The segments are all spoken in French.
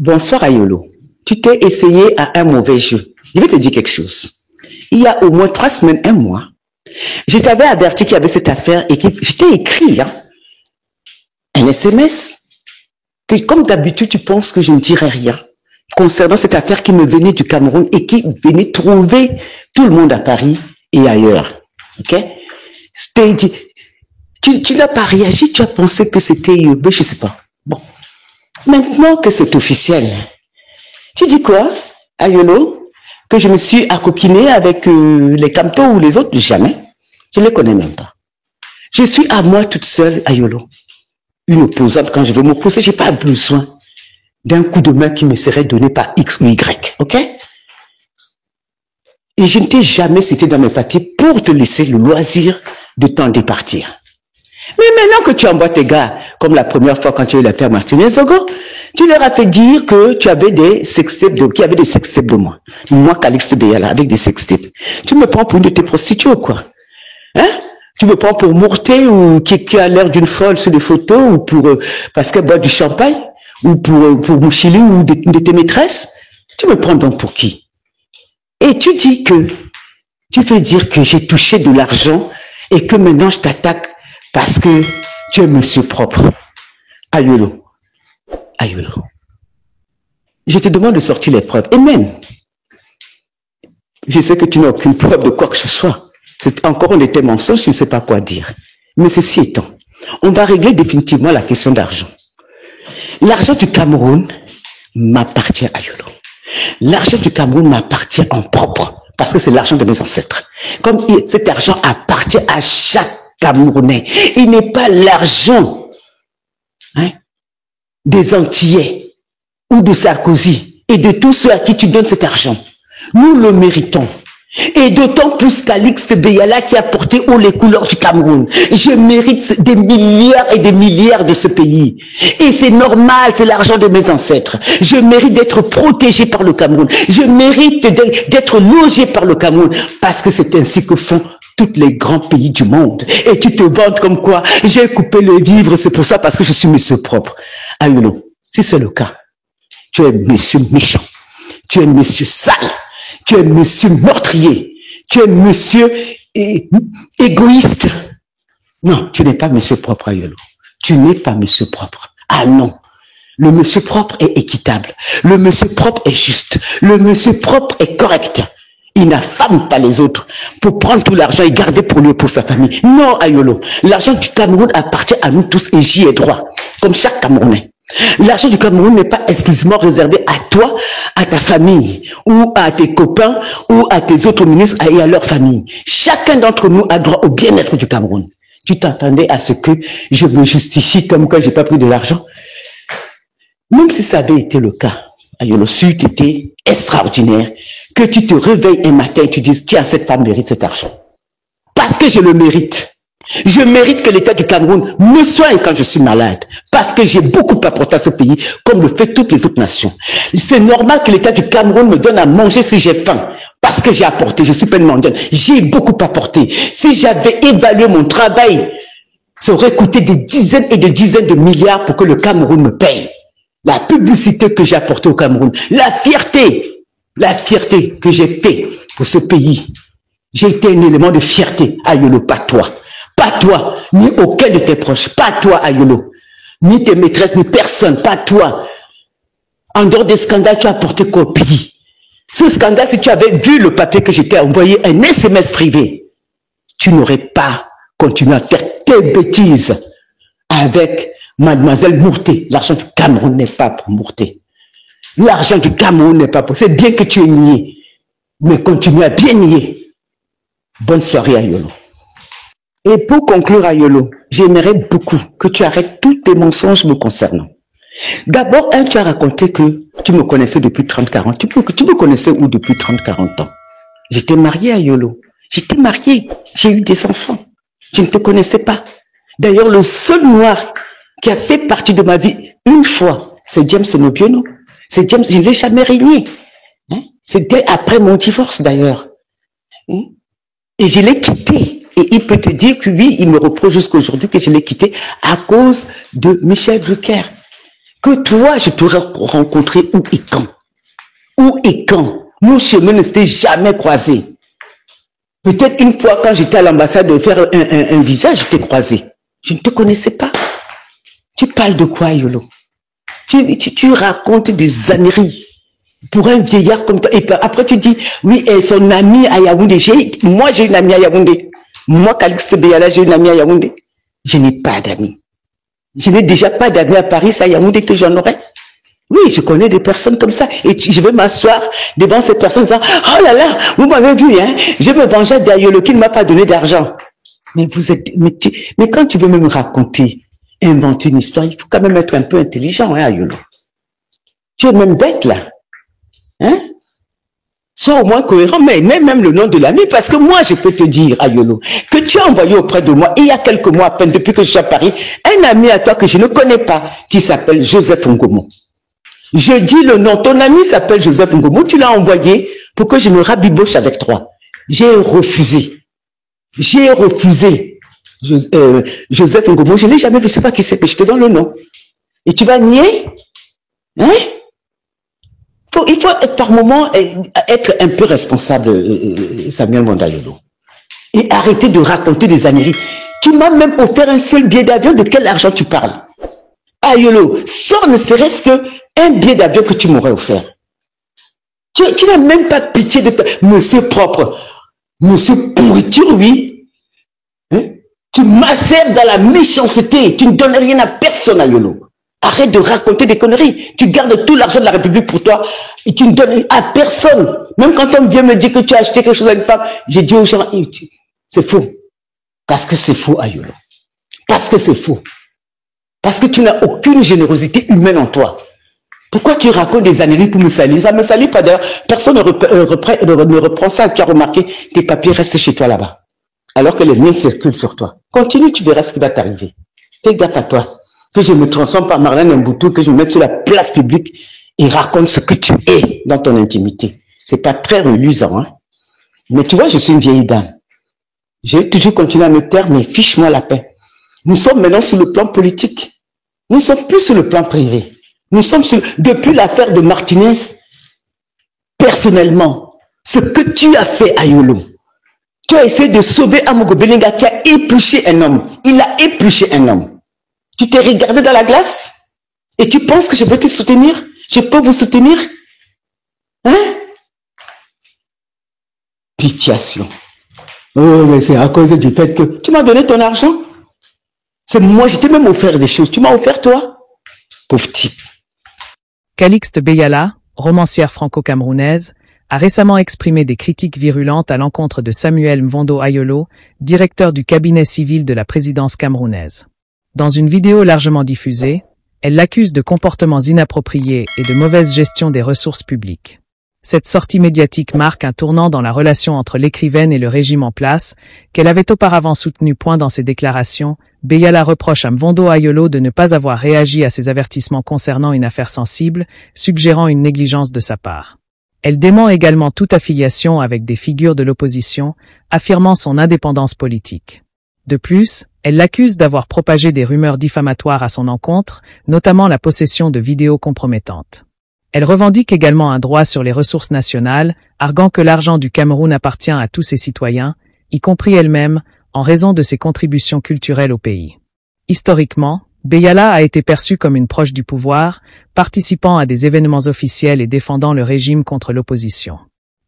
Bonsoir Ayolo. Tu t'es essayé à un mauvais jeu. Je vais te dire quelque chose. Il y a au moins 3 semaines, 1 mois, je t'avais averti qu'il y avait cette affaire et que je t'ai écrit un SMS. Que comme d'habitude, tu penses que je ne dirais rien concernant cette affaire qui me venait du Cameroun et qui venait trouver tout le monde à Paris et ailleurs. Ok? Tu n'as pas réagi, tu as pensé que c'était Yobé, je ne sais pas. Bon. Maintenant que c'est officiel, tu dis quoi, Ayolo? Que je me suis accoquinée avec les Camto ou les autres? Jamais. Je ne les connais même pas. Je suis à moi toute seule, Ayolo. Une opposante, quand je veux m'opposer, je n'ai pas besoin d'un coup de main qui me serait donné par X ou Y. Ok? Et je ne t'ai jamais cité dans mes papiers pour te laisser le loisir de t'en départir. Mais maintenant que tu envoies tes gars, comme la première fois quand tu as eu l'affaire Martinez Zogo, tu leur as fait dire que tu avais des sextapes qu'il y avait des sextapes de moi. Moi, Calixte Beyala, avec des sextapes. Tu me prends pour une de tes prostituées ou quoi? Hein? Tu me prends pour Mourté ou qui a l'air d'une folle sur des photos ou pour parce qu'elle boit du champagne ou pour Mouchili ou de tes maîtresses? Tu me prends donc pour qui? Et tu dis que tu veux dire que j'ai touché de l'argent et que maintenant je t'attaque parce que tu es monsieur propre. Ayolo. Ayolo. Je te demande de sortir les preuves. Et même, je sais que tu n'as aucune preuve de quoi que ce soit. C'est encore un de tes mensonges, je ne sais pas quoi dire. Mais ceci étant, on va régler définitivement la question d'argent. L'argent du Cameroun m'appartient, Ayolo. L'argent du Cameroun m'appartient en propre, parce que c'est l'argent de mes ancêtres. Comme cet argent appartient à chaque Camerounais, il n'est pas l'argent des Antillais ou de Sarkozy et de tous ceux à qui tu donnes cet argent. Nous le méritons. Et d'autant plus Calixte Beyala qui a porté haut les couleurs du Cameroun. Je mérite des milliards et des milliards de ce pays. Et c'est normal, c'est l'argent de mes ancêtres. Je mérite d'être protégé par le Cameroun. Je mérite d'être logé par le Cameroun. Parce que c'est ainsi que font tous les grands pays du monde. Et tu te vantes comme quoi j'ai coupé le vivre, c'est pour ça parce que je suis monsieur propre. Ayolo, si c'est le cas, tu es monsieur méchant. Tu es monsieur sale. Tu es monsieur meurtrier. Tu es monsieur égoïste. Non, tu n'es pas monsieur propre, Ayolo. Tu n'es pas monsieur propre. Ah non. Le monsieur propre est équitable. Le monsieur propre est juste. Le monsieur propre est correct. Il n'affame pas les autres pour prendre tout l'argent et garder pour lui et pour sa famille. Non, Ayolo. L'argent du Cameroun appartient à nous tous et j'y ai droit. Comme chaque Camerounais. L'argent du Cameroun n'est pas exclusivement réservé à toi, à ta famille, ou à tes copains, ou à tes autres ministres et à leur famille. Chacun d'entre nous a droit au bien-être du Cameroun. Tu t'attendais à ce que je me justifie comme quoi j'ai pas pris de l'argent? Même si ça avait été le cas, Ayolo, c'eût été extraordinaire que tu te réveilles un matin et tu dises, tiens, cette femme mérite cet argent. Parce que je le mérite. Je mérite que l'État du Cameroun me soigne quand je suis malade. Parce que j'ai beaucoup apporté à ce pays, comme le fait toutes les autres nations. C'est normal que l'État du Cameroun me donne à manger si j'ai faim. Parce que j'ai apporté, je suis pas une mondiale. J'ai beaucoup apporté. Si j'avais évalué mon travail, ça aurait coûté des dizaines et des dizaines de milliards pour que le Cameroun me paye. La publicité que j'ai apportée au Cameroun, la fierté que j'ai fait pour ce pays. J'ai été un élément de fierté, Ayolo, pas toi. Pas toi, ni aucun de tes proches, pas toi, Ayolo. Ni tes maîtresses, ni personne, pas toi. En dehors des scandales, tu as apporté quoi au pays? Ce scandale, si tu avais vu le papier que j'étais envoyé, un SMS privé, tu n'aurais pas continué à faire tes bêtises avec mademoiselle Mourté. L'argent du Cameroun n'est pas pour Mourté. L'argent du Cameroun n'est pas pour... C'est bien que tu aies nié, mais continue à bien nier. Bonne soirée, Ayolo. Et pour conclure, Ayolo, j'aimerais beaucoup que tu arrêtes tous tes mensonges me concernant. D'abord, tu as raconté que tu me connaissais depuis 30-40. Tu me connaissais où depuis 30-40 ans? J'étais mariée, Ayolo. J'étais mariée. J'ai eu des enfants. Je ne te connaissais pas. D'ailleurs, le seul noir qui a fait partie de ma vie une fois, c'est James Nobieno. C'est James, je ne l'ai jamais régné. C'était après mon divorce, d'ailleurs. Et je l'ai quitté. Et il peut te dire que oui, il me reproche jusqu'à aujourd'hui que je l'ai quitté à cause de Michel Drucker. que toi, je t'aurais rencontré où et quand. Où et quand. Nos chemins ne s'étaient jamais croisés. Peut-être une fois quand j'étais à l'ambassade de faire un visa, je t'ai croisé. Je ne te connaissais pas. Tu parles de quoi, Yolo? Tu racontes des âneries pour un vieillard comme toi. Et après, tu dis, oui, et son ami à Yaoundé. Moi, j'ai une amie à Yaoundé. Moi, Calixte Beyala, j'ai une amie à Yaoundé. Je n'ai pas d'amis. Je n'ai déjà pas d'amis à Paris, c'est à Yaoundé que j'en aurais. Oui, je connais des personnes comme ça. Et je vais m'asseoir devant ces personnes en disant, oh là là, vous m'avez vu, hein, je me vengeais d'Ayolo qui ne m'a pas donné d'argent. Mais vous êtes, mais quand tu veux même raconter, inventer une histoire, il faut quand même être un peu intelligent, hein, Ayolo. Tu es même bête, là. Hein? Sois au moins cohérent, mais même le nom de l'ami, parce que moi, je peux te dire, Ayolo, que tu as envoyé auprès de moi, il y a quelques mois à peine, depuis que je suis à Paris, un ami à toi que je ne connais pas, qui s'appelle Joseph Ngomo. Je dis le nom, ton ami s'appelle Joseph Ngomo, tu l'as envoyé pour que je me rabiboche avec toi. J'ai refusé. J'ai refusé. Joseph Ngomo, je ne l'ai jamais vu, je ne sais pas qui c'est, mais je te donne le nom. Et tu vas nier? Hein? Il faut par moment être un peu responsable, Samuel Mondayolo. Et arrêter de raconter des âneries. Tu m'as même offert un seul billet d'avion, de quel argent tu parles? Ayolo, sors ne serait-ce qu'un billet d'avion que tu m'aurais offert. Tu n'as même pas pitié de monsieur propre, monsieur pourriture, oui. Hein? Tu macères dans la méchanceté, tu ne donnes rien à personne, Ayolo. Arrête de raconter des conneries. Tu gardes tout l'argent de la République pour toi et tu ne donnes à personne. Même quand on vient me dire que tu as acheté quelque chose à une femme, j'ai dit aux gens, c'est faux. Parce que c'est faux, Ayolo. Parce que c'est faux. Parce que tu n'as aucune générosité humaine en toi. Pourquoi tu racontes des âneries pour me salir? Ça ne me salit pas d'ailleurs. Personne ne reprend ça. Tu as remarqué, tes papiers restent chez toi là-bas. Alors que les miens circulent sur toi. Continue, tu verras ce qui va t'arriver. Fais gaffe à toi. Que je me transforme par Marlène Mboutou, que je me mette sur la place publique et raconte ce que tu es dans ton intimité. C'est pas très reluisant, hein. Mais tu vois, je suis une vieille dame. J'ai toujours continué à me taire, mais fiche-moi la paix. Nous sommes maintenant sur le plan politique. Nous ne sommes plus sur le plan privé. Nous sommes sur, depuis l'affaire de Martinez, personnellement, ce que tu as fait à Yolo, tu as essayé de sauver Amogo Belinga qui a épluché un homme. Il a épluché un homme. Tu t'es regardé dans la glace et tu penses que je peux te soutenir? Je peux vous soutenir? Hein? Pitiation. Oh, mais c'est à cause du fait que tu m'as donné ton argent. C'est moi, je t'ai même offert des choses. Tu m'as offert, toi? Pauvre type. Calixte Beyala, romancière franco-camerounaise, a récemment exprimé des critiques virulentes à l'encontre de Samuel Mvondo Ayolo, directeur du cabinet civil de la présidence camerounaise. Dans une vidéo largement diffusée, elle l'accuse de comportements inappropriés et de mauvaise gestion des ressources publiques. Cette sortie médiatique marque un tournant dans la relation entre l'écrivaine et le régime en place, qu'elle avait auparavant soutenu. Dans ses déclarations, Beyala reproche à Mvondo Ayolo de ne pas avoir réagi à ses avertissements concernant une affaire sensible, suggérant une négligence de sa part. Elle dément également toute affiliation avec des figures de l'opposition, affirmant son indépendance politique. De plus, elle l'accuse d'avoir propagé des rumeurs diffamatoires à son encontre, notamment la possession de vidéos compromettantes. Elle revendique également un droit sur les ressources nationales, arguant que l'argent du Cameroun appartient à tous ses citoyens, y compris elle-même, en raison de ses contributions culturelles au pays. Historiquement, Beyala a été perçue comme une proche du pouvoir, participant à des événements officiels et défendant le régime contre l'opposition.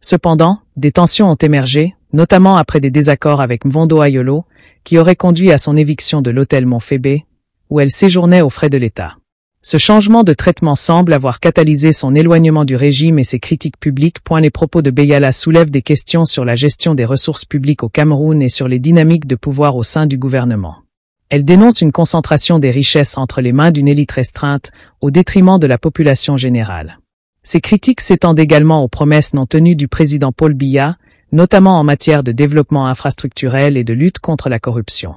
Cependant, des tensions ont émergé, notamment après des désaccords avec Mvondo Ayolo, qui auraient conduit à son éviction de l'hôtel Montfébé, où elle séjournait aux frais de l'État. Ce changement de traitement semble avoir catalysé son éloignement du régime et ses critiques publiques. Les propos de Beyala soulèvent des questions sur la gestion des ressources publiques au Cameroun et sur les dynamiques de pouvoir au sein du gouvernement. Elle dénonce une concentration des richesses entre les mains d'une élite restreinte, au détriment de la population générale. Ces critiques s'étendent également aux promesses non tenues du président Paul Biya, notamment en matière de développement infrastructurel et de lutte contre la corruption.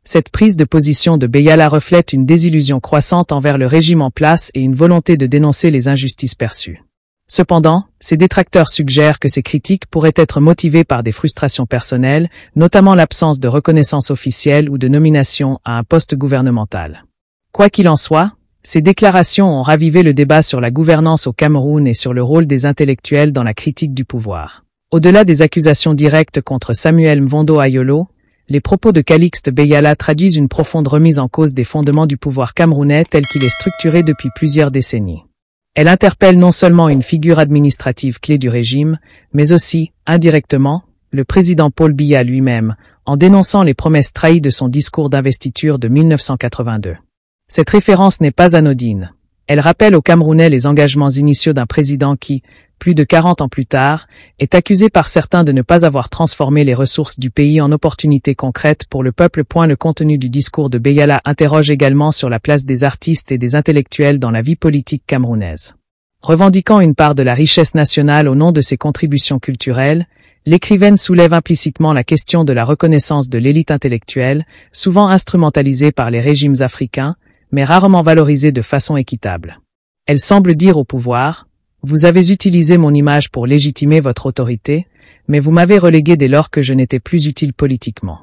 Cette prise de position de Beyala reflète une désillusion croissante envers le régime en place et une volonté de dénoncer les injustices perçues. Cependant, ses détracteurs suggèrent que ces critiques pourraient être motivées par des frustrations personnelles, notamment l'absence de reconnaissance officielle ou de nomination à un poste gouvernemental. Quoi qu'il en soit, Ces déclarations ont ravivé le débat sur la gouvernance au Cameroun et sur le rôle des intellectuels dans la critique du pouvoir. Au-delà des accusations directes contre Samuel Mvondo Ayolo, les propos de Calixte Beyala traduisent une profonde remise en cause des fondements du pouvoir camerounais tel qu'il est structuré depuis plusieurs décennies. Elle interpelle non seulement une figure administrative clé du régime, mais aussi, indirectement, le président Paul Biya lui-même, en dénonçant les promesses trahies de son discours d'investiture de 1982. Cette référence n'est pas anodine. Elle rappelle aux Camerounais les engagements initiaux d'un président qui, plus de 40 ans plus tard, est accusé par certains de ne pas avoir transformé les ressources du pays en opportunités concrètes pour le peuple. Le contenu du discours de Beyala interroge également sur la place des artistes et des intellectuels dans la vie politique camerounaise. Revendiquant une part de la richesse nationale au nom de ses contributions culturelles, l'écrivaine soulève implicitement la question de la reconnaissance de l'élite intellectuelle, souvent instrumentalisée par les régimes africains, mais rarement valorisée de façon équitable. Elle semble dire au pouvoir: « Vous avez utilisé mon image pour légitimer votre autorité, mais vous m'avez relégué dès lors que je n'étais plus utile politiquement. »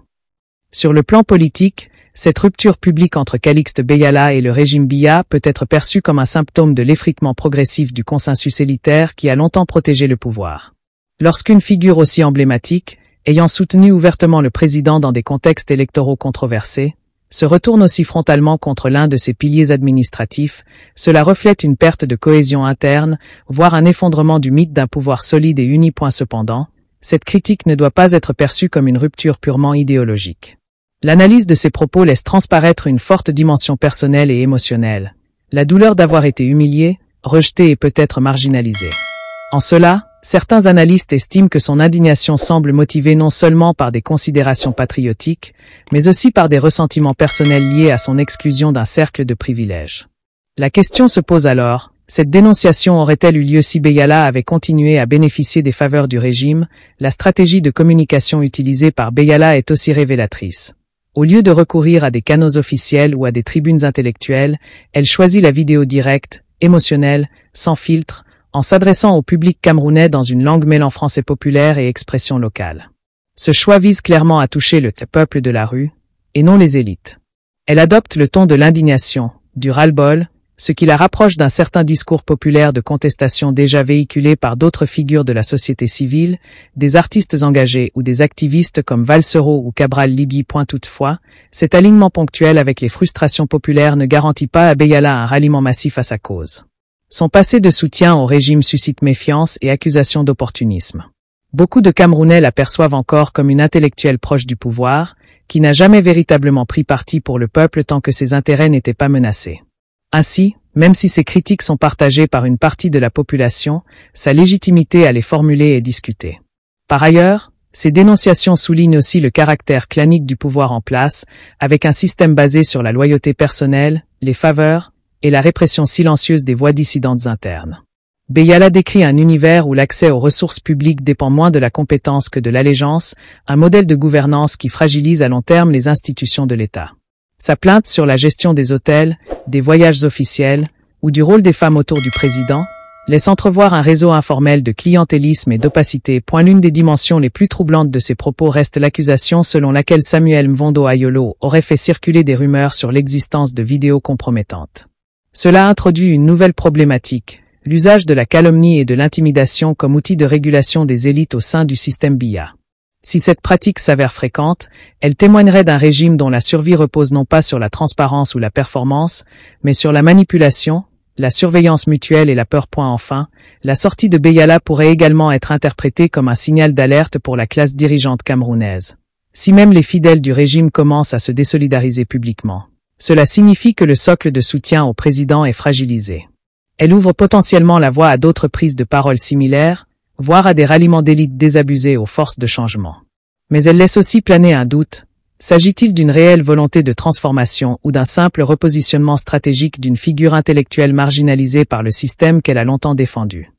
Sur le plan politique, cette rupture publique entre Calixte Beyala et le régime Biya peut être perçue comme un symptôme de l'effritement progressif du consensus élitaire qui a longtemps protégé le pouvoir. Lorsqu'une figure aussi emblématique, ayant soutenu ouvertement le président dans des contextes électoraux controversés, se retourne aussi frontalement contre l'un de ses piliers administratifs, cela reflète une perte de cohésion interne, voire un effondrement du mythe d'un pouvoir solide et uni. Cependant, cette critique ne doit pas être perçue comme une rupture purement idéologique. L'analyse de ces propos laisse transparaître une forte dimension personnelle et émotionnelle, la douleur d'avoir été humilié, rejeté et peut-être marginalisé. En cela, certains analystes estiment que son indignation semble motivée non seulement par des considérations patriotiques, mais aussi par des ressentiments personnels liés à son exclusion d'un cercle de privilèges. La question se pose alors, cette dénonciation aurait-elle eu lieu si Beyala avait continué à bénéficier des faveurs du régime? La stratégie de communication utilisée par Beyala est aussi révélatrice. Au lieu de recourir à des canaux officiels ou à des tribunes intellectuelles, elle choisit la vidéo directe, émotionnelle, sans filtre, en s'adressant au public camerounais dans une langue mêlant français populaire et expression locale. Ce choix vise clairement à toucher le peuple de la rue, et non les élites. Elle adopte le ton de l'indignation, du ras-le-bol, ce qui la rapproche d'un certain discours populaire de contestation déjà véhiculé par d'autres figures de la société civile, des artistes engagés ou des activistes comme Valsero ou Cabral Libye. Toutefois, cet alignement ponctuel avec les frustrations populaires ne garantit pas à Beyala un ralliement massif à sa cause. Son passé de soutien au régime suscite méfiance et accusations d'opportunisme. Beaucoup de Camerounais la perçoivent encore comme une intellectuelle proche du pouvoir, qui n'a jamais véritablement pris parti pour le peuple tant que ses intérêts n'étaient pas menacés. Ainsi, même si ces critiques sont partagées par une partie de la population, sa légitimité à les formuler est discutée. Par ailleurs, ces dénonciations soulignent aussi le caractère clanique du pouvoir en place, avec un système basé sur la loyauté personnelle, les faveurs, et la répression silencieuse des voix dissidentes internes. Beyala décrit un univers où l'accès aux ressources publiques dépend moins de la compétence que de l'allégeance, un modèle de gouvernance qui fragilise à long terme les institutions de l'État. Sa plainte sur la gestion des hôtels, des voyages officiels, ou du rôle des femmes autour du président, laisse entrevoir un réseau informel de clientélisme et d'opacité. L'une des dimensions les plus troublantes de ces propos reste l'accusation selon laquelle Samuel Mvondo Ayolo aurait fait circuler des rumeurs sur l'existence de vidéos compromettantes. Cela introduit une nouvelle problématique, l'usage de la calomnie et de l'intimidation comme outil de régulation des élites au sein du système Biya. Si cette pratique s'avère fréquente, elle témoignerait d'un régime dont la survie repose non pas sur la transparence ou la performance, mais sur la manipulation, la surveillance mutuelle et la peur. Enfin, la sortie de Beyala pourrait également être interprétée comme un signal d'alerte pour la classe dirigeante camerounaise. Si même les fidèles du régime commencent à se désolidariser publiquement, cela signifie que le socle de soutien au président est fragilisé. Elle ouvre potentiellement la voie à d'autres prises de parole similaires, voire à des ralliements d'élites désabusées aux forces de changement. Mais elle laisse aussi planer un doute. S'agit-il d'une réelle volonté de transformation ou d'un simple repositionnement stratégique d'une figure intellectuelle marginalisée par le système qu'elle a longtemps défendu ?